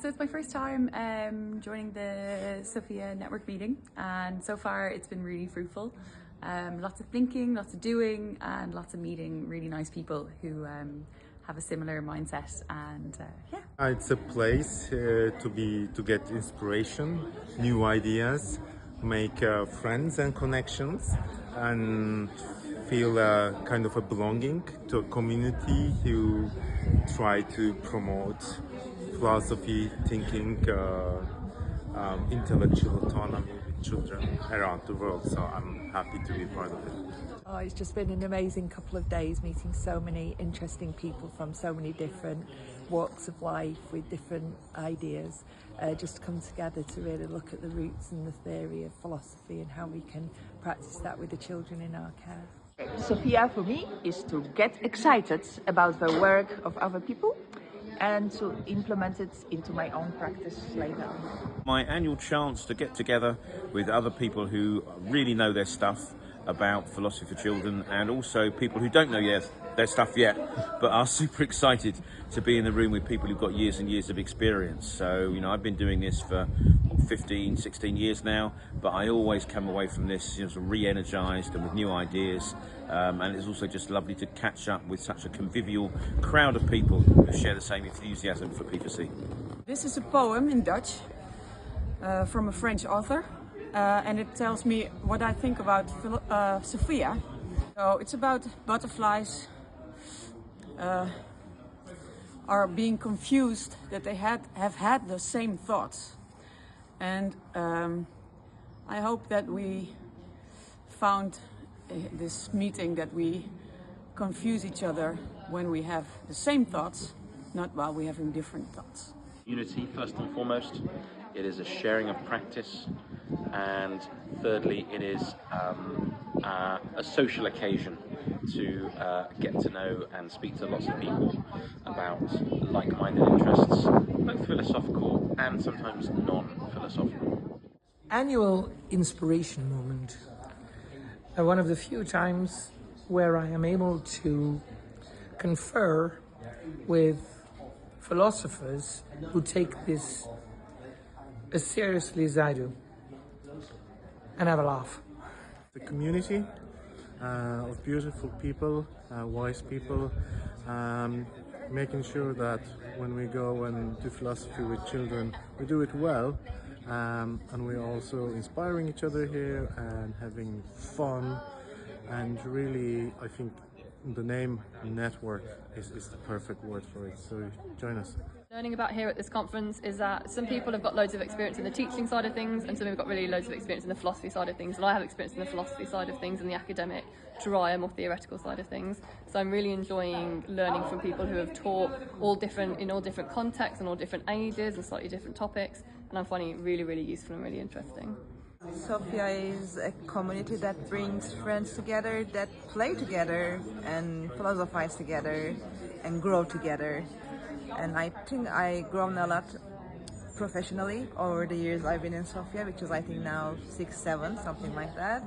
so it's my first time joining the SOPHIA Network Meeting, and so far it's been really fruitful. Lots of thinking, lots of doing, and lots of meeting really nice people who have a similar mindset, and yeah. It's a place to get inspiration, new ideas, make friends and connections, and feel kind of a belonging to a community who try to promote philosophy, thinking, intellectual autonomy with children around the world. So I'm happy to be part of it. Oh, it's just been an amazing couple of days, meeting so many interesting people from so many different walks of life with different ideas, just to come together to really look at the roots and the theory of philosophy and how we can practice that with the children in our care. SOPHIA for me is to get excited about the work of other people and to implement it into my own practice later. My annual chance to get together with other people who really know their stuff about philosophy for children, and also people who don't know their stuff yet but are super excited to be in the room with people who've got years and years of experience. So, you know, I've been doing this for 15, 16 years now, but I always come away from this, you know, sort of re-energized and with new ideas, and it's also just lovely to catch up with such a convivial crowd of people who share the same enthusiasm for P4C. This is a poem in Dutch from a French author, and it tells me what I think about Sophia. So it's about butterflies are being confused that they have had the same thoughts, and I hope that we found this meeting that we confuse each other when we have the same thoughts, not while we're having different thoughts. Unity first and foremost. It is a sharing of practice, and thirdly it is a social occasion to get to know and speak to lots of people about like-minded interests, both philosophical and sometimes non-philosophical. Annual inspiration moment. One of the few times where I am able to confer with philosophers who take this as seriously as I do, and have a laugh. The community of beautiful people, wise people, making sure that when we go and do philosophy with children, we do it well, and we're also inspiring each other here and having fun, and really I think the name network is the perfect word for it, so join us. Learning about here at this conference is that some people have got loads of experience in the teaching side of things, and some have got really loads of experience in the philosophy side of things, and I have experience in the philosophy side of things and the academic, drier, more theoretical side of things. So I'm really enjoying learning from people who have taught in all different contexts and all different ages and slightly different topics, and I'm finding it really, really useful and really interesting. SOPHIA is a community that brings friends together, that play together and philosophize together and grow together. And I think I've grown a lot professionally over the years I've been in SOPHIA, which is I think now 6, 7, something like that.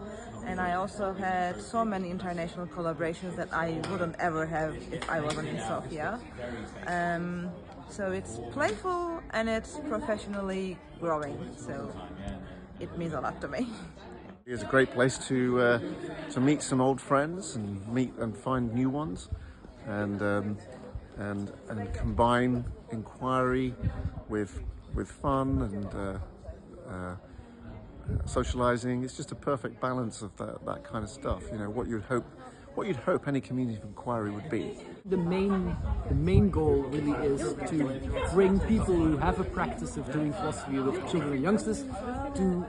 And I also had so many international collaborations that I wouldn't ever have if I wasn't in SOPHIA. So it's playful and it's professionally growing, so it means a lot to me. It's a great place to meet some old friends and meet and find new ones, and combine inquiry with fun and socializing. It's just a perfect balance of that kind of stuff. You know, what you'd hope any community of inquiry would be. The main goal really is to bring people who have a practice of doing philosophy with children and youngsters, to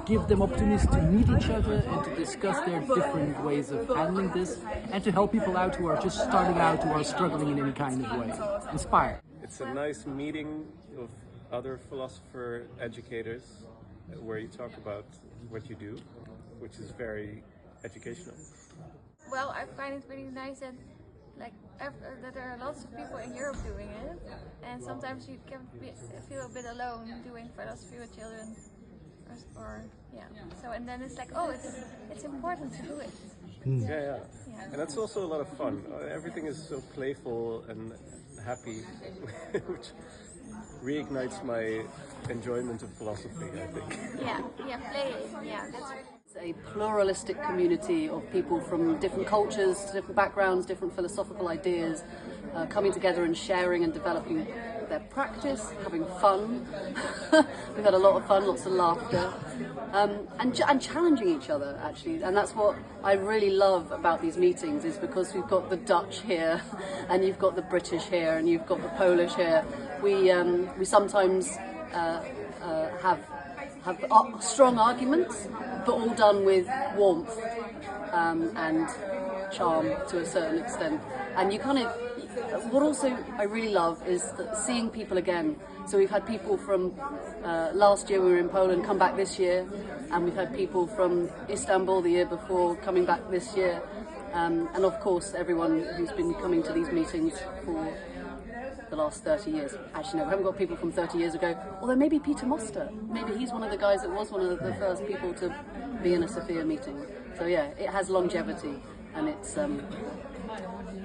give them opportunities to meet each other and to discuss their different ways of handling this, and to help people out who are just starting out, who are struggling in any kind of way. Inspire. It's a nice meeting of other philosopher educators where you talk about what you do, which is very educational. Well, I find it really nice that that there are lots of people in Europe doing it, and sometimes you can feel a bit alone doing philosophy with children, or yeah. So and then it's like, oh, it's important to do it. Yeah. And that's also a lot of fun. Everything is so playful and happy, which reignites my enjoyment of philosophy, I think. Yeah, playing. Yeah, that's right. It's a pluralistic community of people from different cultures, different backgrounds, different philosophical ideas, coming together and sharing and developing their practice, having fun. We've had a lot of fun, lots of laughter, and challenging each other, actually. And that's what I really love about these meetings, is because we've got the Dutch here, and you've got the British here, and you've got the Polish here. We sometimes have strong arguments, but all done with warmth and charm to a certain extent. And you kind of, what also I really love is seeing people again. So we've had people from last year we were in Poland come back this year, and we've had people from Istanbul the year before coming back this year, and of course everyone who's been coming to these meetings for the last 30 years. Actually no, we haven't got people from 30 years ago, although maybe Peter Moster, maybe he's one of the guys that was one of the first people to be in a SOPHIA meeting. So yeah, it has longevity, and it's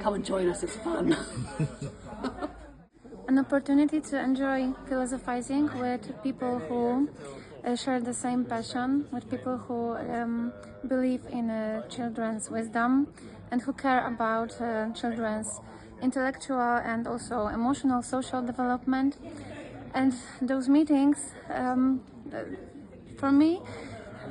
come and join us, it's fun. An opportunity to enjoy philosophizing with people who share the same passion, with people who believe in children's wisdom and who care about children's intellectual and also emotional, social development. And those meetings, for me,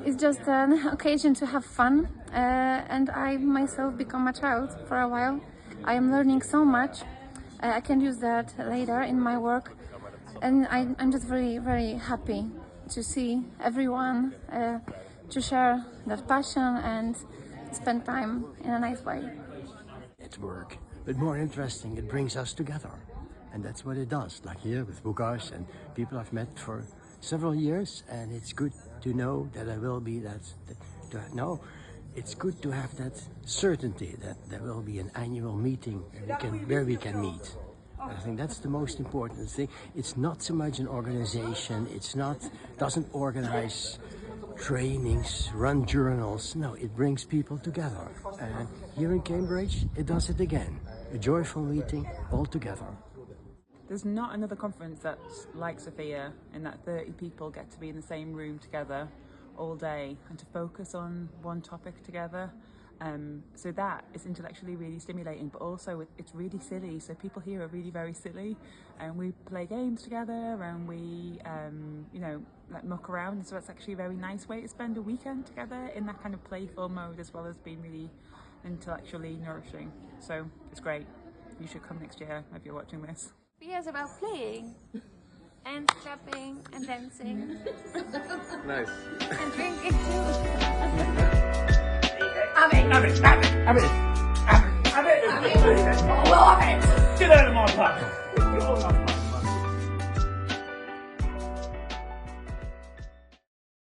is just an occasion to have fun, and I myself become a child for a while. I am learning so much. I can use that later in my work, and I'm just very, very happy to see everyone to share that passion and spend time in a nice way. It's work, but more interesting, it brings us together, and that's what it does. Like here with Lukasz and people I've met for several years, and it's good to know that I will be it's good to have that certainty that there will be an annual meeting where we can meet. I think that's the most important thing. It's not so much an organization, doesn't organize trainings, run journals. No, it brings people together. And here in Cambridge, it does it again. A joyful meeting all together. There's not another conference that's like SOPHIA, in that 30 people get to be in the same room together all day and to focus on one topic together. So that is intellectually really stimulating, but also it's really silly. So people here are really very silly, and we play games together, and we like muck around. So it's actually a very nice way to spend a weekend together in that kind of playful mode, as well as being really intellectually nourishing. So it's great. You should come next year if you're watching this. SOPHIA is about playing and clapping and dancing. Nice. And drinking too. Get out of my pocket!